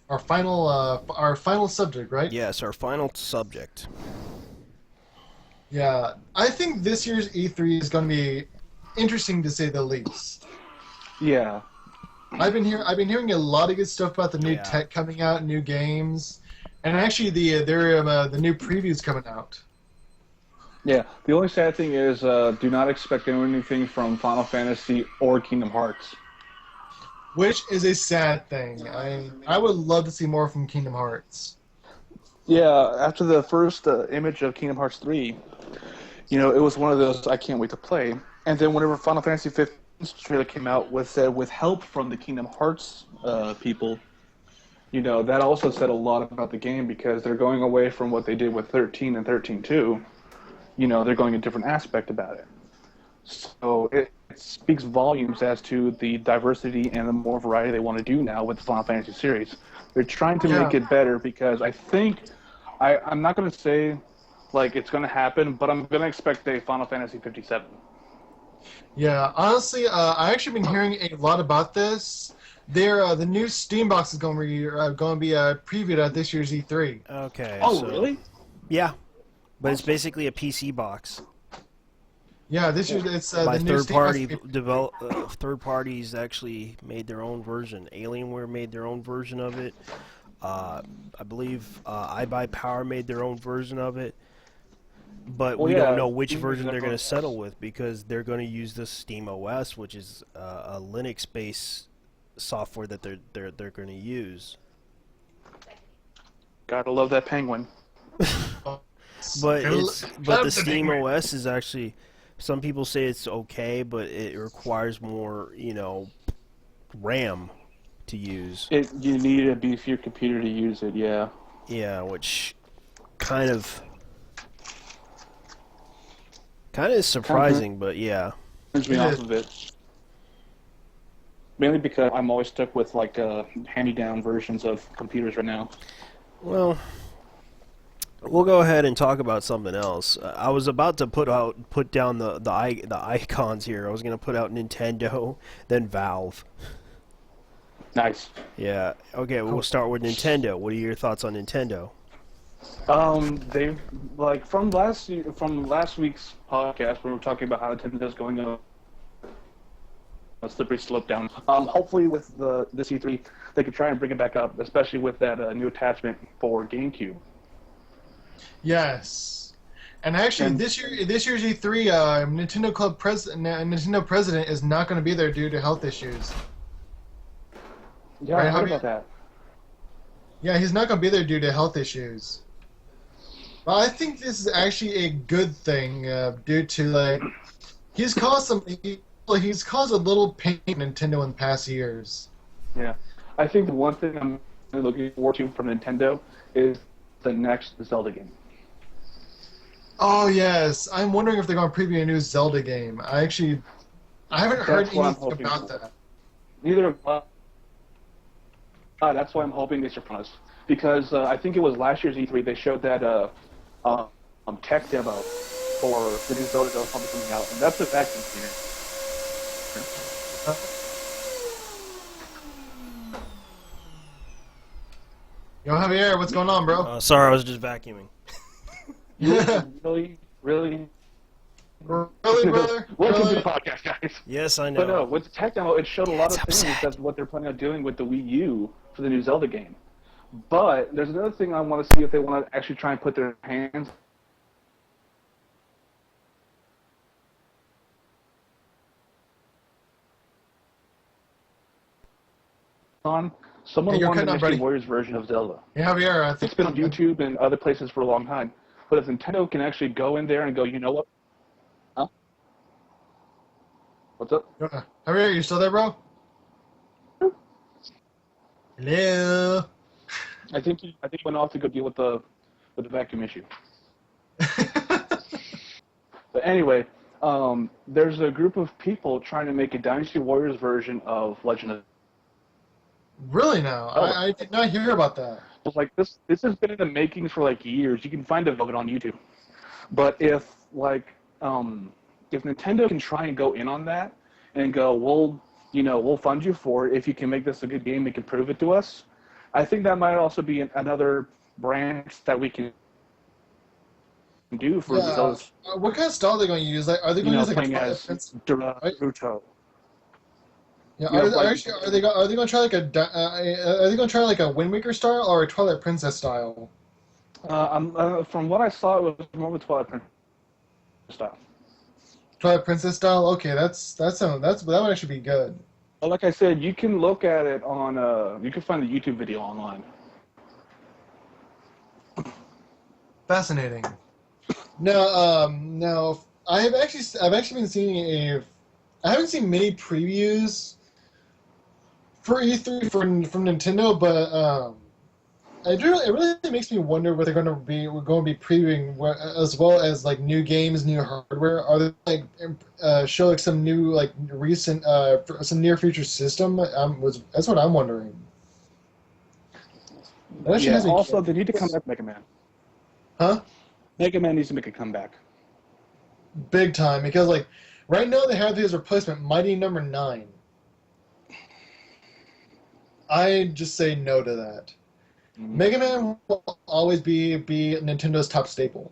Our final subject, right? Yes, our final subject. Yeah, I think this year's E3 is going to be interesting to say the least. Yeah. I've been hearing a lot of good stuff about the new tech coming out, new games, and actually the new previews coming out. Yeah, the only sad thing is do not expect anything from Final Fantasy or Kingdom Hearts. Which is a sad thing. I would love to see more from Kingdom Hearts. Yeah, after the first image of Kingdom Hearts 3, it was one of those I can't wait to play. And then whenever Final Fantasy 15 trailer came out with help from the Kingdom Hearts people, that also said a lot about the game, because they're going away from what they did with 13 and 13.2. They're going a different aspect about it. So it speaks volumes as to the diversity and the more variety they want to do now with the Final Fantasy series. They're trying to make it better, because I think, I'm not going to say like it's going to happen, but I'm going to expect a Final Fantasy 57. Yeah, honestly, I actually been hearing a lot about this. The new Steam box is going to be previewed at this year's E3. Okay. Oh, so, really? Yeah, but it's basically a PC box. Yeah, this year it's By the new Steam box. third parties actually made their own version. Alienware made their own version of it. I believe iBuyPower made their own version of it. But we don't know which version they're going to settle with, because they're going to use the Steam OS, which is a Linux-based software that they're going to use. Gotta love that penguin. But the Steam OS is actually, some people say it's okay, but it requires more, RAM to use. You need a beefier computer to use it, yeah. Yeah, which kind of is surprising, but yeah. turns me It off is. of it. Mainly because I'm always stuck with like hand-me-down versions of computers right now. Well, we'll go ahead and talk about something else. I was about to put down the icons here. I was gonna put out Nintendo, then Valve. Nice. Yeah. Okay, we'll start with Nintendo. What are your thoughts on Nintendo? They've like from last week's podcast when we were talking about how Nintendo's going on a slippery slope down. Hopefully with this E3, they could try and bring it back up, especially with that new attachment for GameCube. Yes. And actually, And- this year's E3, Nintendo president is not going to be there due to health issues. Yeah, Right, I heard Javier? about that. Yeah, he's not going to be there due to health issues. Well, I think this is actually a good thing due to like he's caused a little pain to Nintendo in past years. Yeah, I think the one thing I'm looking forward to from Nintendo is the next Zelda game. Oh yes, I'm wondering if they're going to preview a new Zelda game. I haven't heard That's what I'm anything hoping about for. that. Neither of that's why I'm hoping they surprise. Because I think it was last year's E3 they showed that tech demo for the new Zelda that was probably coming out, and that's a vacuum cleaner. Yo, Javier, what's going on, bro? Sorry, I was just vacuuming. Really, really. Really, brother? Welcome to Really? the podcast, guys. Yes, I know. But no, with the tech demo, it showed a lot It's of things. upset. That's what they're planning on doing with the Wii U for the new Zelda game. But there's another thing I want to see if they want to actually try and put their hands on. Someone Hey, you're wanted cutting the out, buddy. Dynasty Warriors version of Zelda. Hey, Javier, I It's think been on YouTube and other places for a long time. But if Nintendo can actually go in there and go, you know what? Huh? What's up? Javier, you still there, bro? Hello. I think he went off to go deal with the vacuum issue. But anyway, there's a group of people trying to make a Dynasty Warriors version of Legend of Really now? I did not hear about that. Zelda. Like this has been in the makings for like years. You can find it on YouTube. But if Nintendo can try and go in on that and go, we'll fund you for it if you can make this a good game and can prove it to us. I think that might also be another branch that we can do for Yeah. those, What kind of style are they going to use? Like, are they going to use like a playing Twilight as Princess? Naruto. Yeah, you know, are they going to try like are they going to try like a Wind Waker style or a Twilight Princess style? From what I saw, it was more of a Twilight Princess style. Twilight Princess style. Okay, that would actually be good. But like I said, you can look at it on. You can find the YouTube video online. Fascinating. Now I've actually been seeing I haven't seen many previews for E3 from Nintendo, but it really makes me wonder what we're going to be previewing, as well as like new games, new hardware. Are they like show like some new like recent some near future system? That's what I'm wondering. That actually Yeah. has me Also, curious. they need to come back, Mega Man. Huh? Mega Man needs to make a comeback. Big time, because like right now they have his replacement, Mighty Number 9. I just say no to that. Mega Man will always be Nintendo's top staple.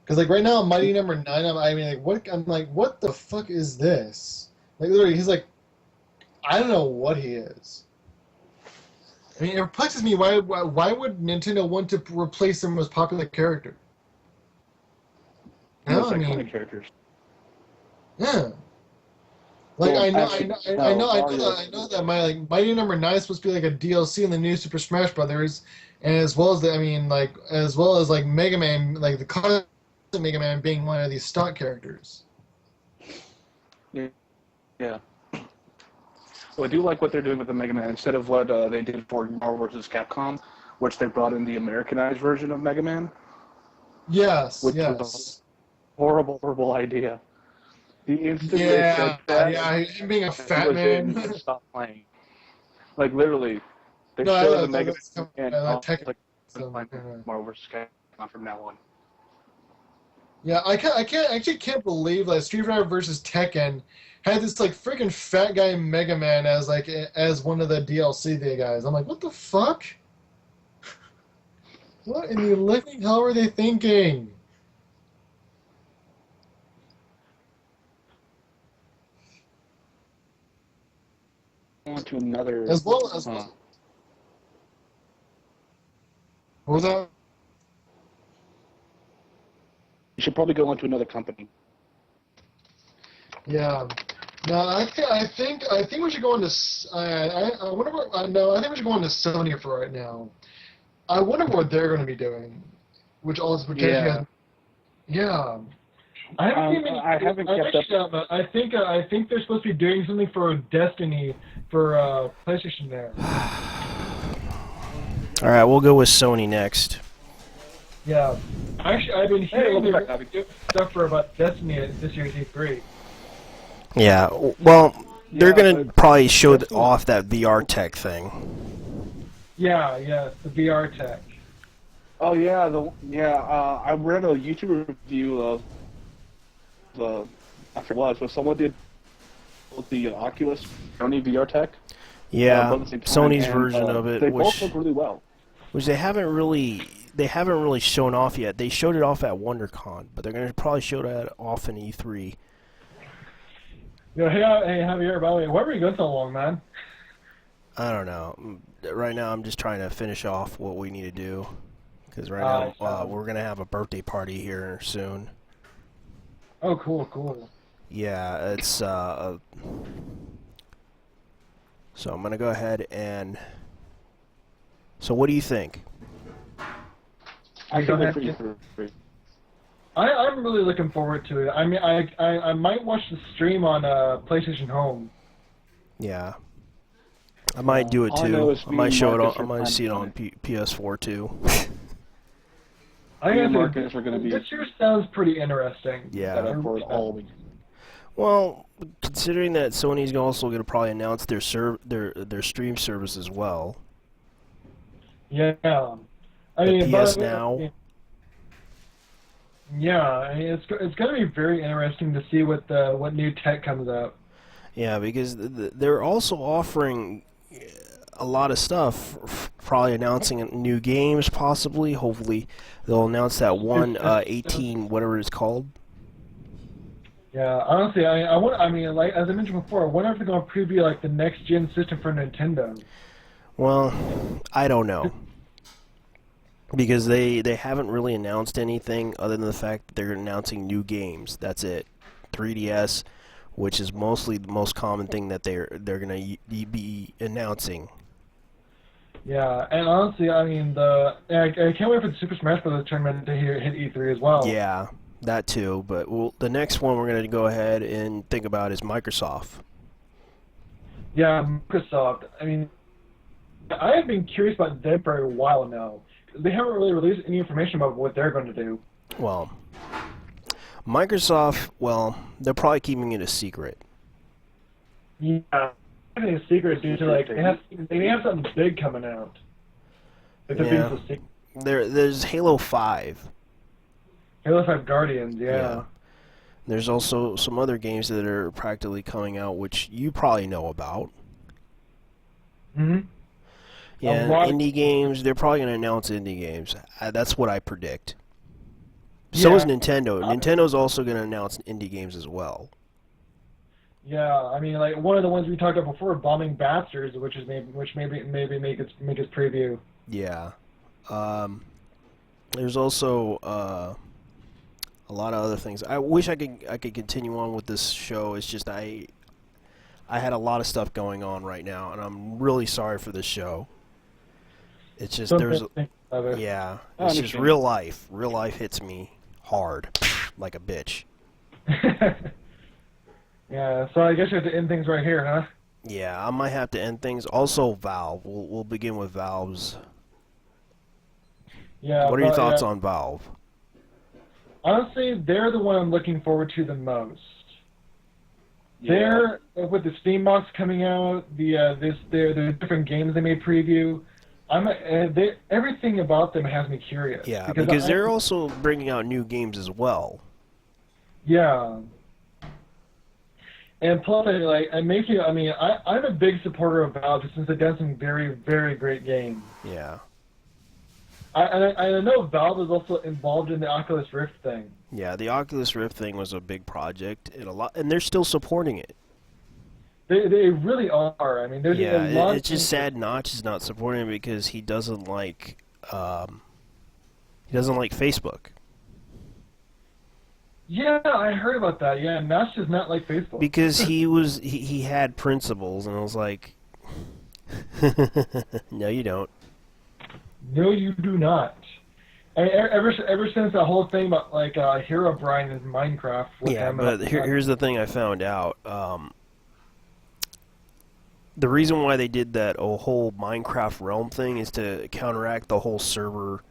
Because like right now, Mighty Number 9, I'm like, what the fuck is this? Like literally, he's like, I don't know what he is. I mean, it perplexes me. Why would Nintendo want to replace their most popular character? Most I mean, iconic characters. yeah. Like Well, I know, actually, I no, know that Mighty Number 9 is supposed to be like a DLC in the new Super Smash Brothers, and as well as Mega Man, like the classic Mega Man being one of these stock characters. Yeah. So I do like what they're doing with the Mega Man instead of what they did for Marvel vs. Capcom, which they brought in the Americanized version of Mega Man. Yes, Which yes. was horrible idea. The instant they said Yeah, that, yeah, him being a he fat was in man. and stopped playing. Like literally, they No, showed the Mega that's Man and I was tech. like, I'm So, playing yeah. more over Skype from now on. Yeah, I actually can't believe like Street Fighter versus Tekken had this like freaking fat guy Mega Man as like as one of the DLC guys. I'm like, what the fuck? What in the living hell are they thinking? On to another. As well as Uh, what was that? you should probably go on to another company. Yeah. No, I think we should go into. I wonder what. No, I think we should go into Sony for right now. I wonder what they're going to be doing, which also potentially Yeah. has. Yeah. I haven't seen many. I haven't kept up. Yeah, but I think they're supposed to be doing something for Destiny for PlayStation there. All right, we'll go with Sony next. Yeah. Actually, I've been hearing welcome they're back, Abby. doing stuff for about Destiny at this year's E3. Yeah, well, they're Yeah, gonna but probably show that's off that VR tech thing. Yeah, the VR tech. Oh yeah, I read a YouTube review of the I forget what it was, but someone did the Oculus Sony VR tech. Yeah, both at the same time, Sony's and, version of it, They both which look really well. they haven't really shown off yet. They showed it off at WonderCon, but they're gonna probably show that off in E3. Hey, Javier, by the way, why were you going so long, man? I don't know. Right now, I'm just trying to finish off what we need to do, because right now we're gonna have a birthday party here soon. Oh, cool. Yeah, it's so I'm gonna go ahead and. So what do you think? I Go can wait ahead, for you Jim. for I'm really looking forward to it. I mean, I might watch the stream on PlayStation Home. Yeah, I might do it all I too. know is I might me and show it on. Marcus I are might planning see it on on PS4 too. I Me and guess Marcus are going to be this year sounds pretty interesting. Yeah. set up for it all week. Well, considering that Sony's also going to probably announce their stream service as well. Yeah. I The mean, PS but- Now. Yeah, I mean, it's going to be very interesting to see what new tech comes out. Yeah, because they're also offering a lot of stuff. Probably announcing new games, possibly. Hopefully, they'll announce that one 18, whatever it's called. Yeah, honestly, I mean, like as I mentioned before, I wonder if they're going to preview like the next gen system for Nintendo. Well, I don't know. Because they haven't really announced anything other than the fact that they're announcing new games. That's it. 3DS, which is mostly the most common thing that they're going to be announcing. Yeah, and honestly, I mean, I can't wait for the Super Smash Bros. Tournament to hit E3 as well. Yeah, that too. But the next one we're going to go ahead and think about is Microsoft. Yeah, Microsoft. I mean, I have been curious about them for a while now. They haven't really released any information about what they're going to do. Well, Microsoft, they're probably keeping it a secret. Yeah, I think it's secret due to like they have something big coming out. Like they're Yeah. being so secret. There's Halo 5. Halo 5 Guardians, yeah. There's also some other games that are practically coming out, which you probably know about. Mm-hmm. Yeah, lot of- indie games, they're probably going to announce indie games. That's what I predict. So is Yeah. Nintendo. Nintendo's also going to announce indie games as well. Yeah, I mean, like one of the ones we talked about before, Bombing Bastards, which maybe make its preview. Yeah. There's also a lot of other things. I wish I could continue on with this show. It's just I had a lot of stuff going on right now, and I'm really sorry for this show. It's just there's yeah, I it's just understand. real life. Real life hits me hard, like a bitch. Yeah, so I guess you have to end things right here, huh? Yeah, I might have to end things. Also, Valve. We'll begin with Valve's. Yeah. What are your but, thoughts yeah, on Valve? Honestly, they're the one I'm looking forward to the most. They're with the Steam box coming out. The different games they made preview. Everything about them has me curious. Yeah, because they're also bringing out new games as well. Yeah. And plus, it makes me. I mean, I'm a big supporter of Valve since they've done some very, very great games. Yeah. I know Valve is also involved in the Oculus Rift thing. Yeah, the Oculus Rift thing was a big project, and they're still supporting it. They really are. I mean, there's a lot. It's just sad Notch is not supporting it because he doesn't like Facebook. Yeah, I heard about that. Yeah, Notch does not like Facebook Because he had principles, and I was like, no, you don't. No, you do not. I mean, ever since that whole thing about Herobrine in Minecraft. With Yeah, him but here's the thing I found out. The reason why they did that whole Minecraft realm thing is to counteract the whole server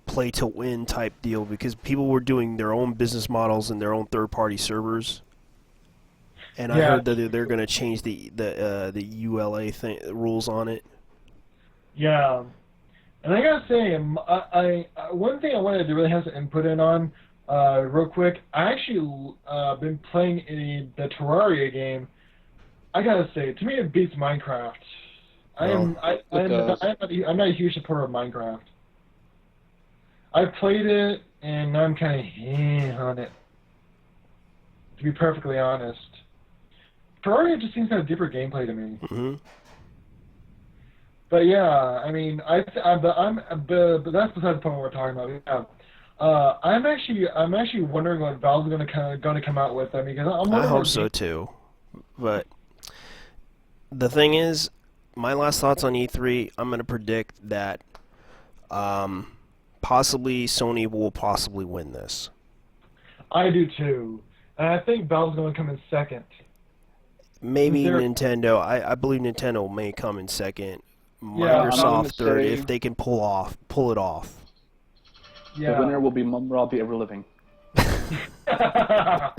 play to win type deal, because people were doing their own business models and their own third-party servers. And I heard that they're going to change the ULA rules on it. Yeah, and I gotta say, I one thing I wanted to really have some input in on, real quick. I actually been playing the Terraria game. I gotta say, to me, it beats Minecraft. I'm not a huge supporter of Minecraft. I played it, and I'm kind of on it. To be perfectly honest, Terraria just seems to have deeper gameplay to me. Mm-hmm. But yeah, I mean, but that's besides the point we're talking about. Yeah, I'm actually wondering what Valve's going to come out with. I mean, because I hope so too. But the thing is, my last thoughts on E3, I'm going to predict that possibly Sony will possibly win this. I do too, and I think Valve's going to come in second. Maybe Nintendo. I believe Nintendo may come in second. Yeah, Microsoft third, if they can pull it off. Yeah. The winner will be Mumraw the Ever Living. But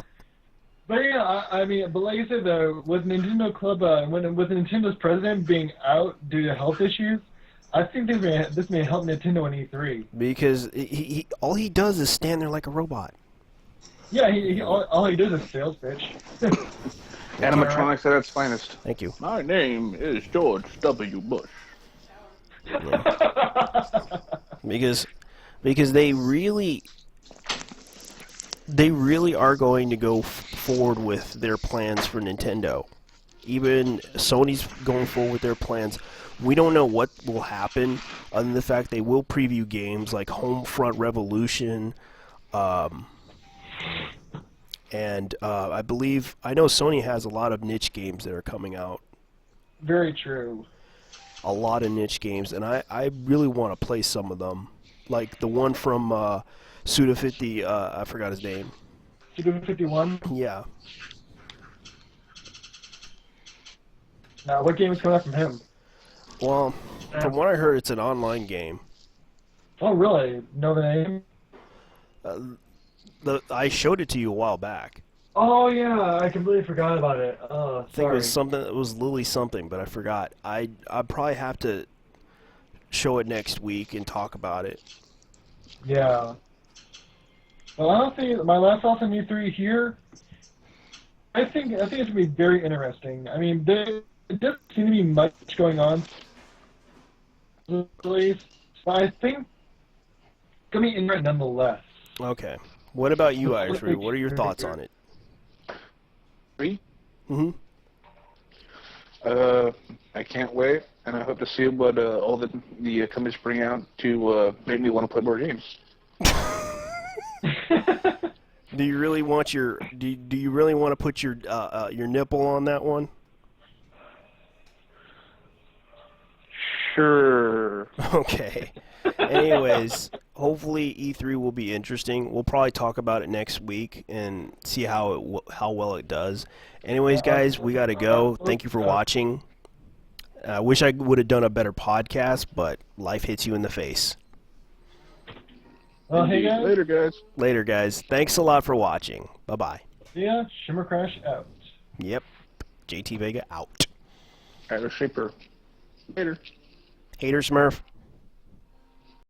yeah, I mean, but like I said, with Nintendo Club, with Nintendo's president being out due to health issues, I think this may help Nintendo in E3. Because all he does is stand there like a robot. Yeah, all he does is sales pitch. Animatronics at its finest. Thank you. My name is George W. Bush. Yeah. because they really are going to go forward with their plans for Nintendo. Even Sony's going forward with their plans. We don't know what will happen, other than the fact they will preview games like Homefront Revolution, and I know Sony has a lot of niche games that are coming out. Very true. A lot of niche games, and I really want to play some of them. Like the one from Suda50, I forgot his name. Suda51? Yeah. Now, what game is coming out from him? Well, from what I heard, it's an online game. Oh, really? Know the name? I showed it to you a while back. Oh, yeah, I completely forgot about it. Oh, I think it was something. It was Lily something, but I forgot. I'd probably have to show it next week and talk about it. Yeah. Well, I don't think my last thoughts on E3 here. I think it's gonna be very interesting. I mean, there doesn't seem to be much going on, but I think it's gonna be interesting nonetheless. Okay. What about you, Irishry? What are your thoughts on it? Me? Mm-hmm. I can't wait, and I hope to see what all the companies bring out to make me want to play more games. Do you really want do you really want to put your nipple on that one? Sure. Okay. Anyways, hopefully E3 will be interesting. We'll probably talk about it next week and see how well it does. Anyways, guys, we got to go. Thank you for watching. I wish I would have done a better podcast, but life hits you in the face. Well, hey guys. Later, guys. Later, guys. Thanks a lot for watching. Bye-bye. Yeah, Shimmer Crash out. Yep. JT Vega out. Tyler Shaper. Later. Hater Smurf.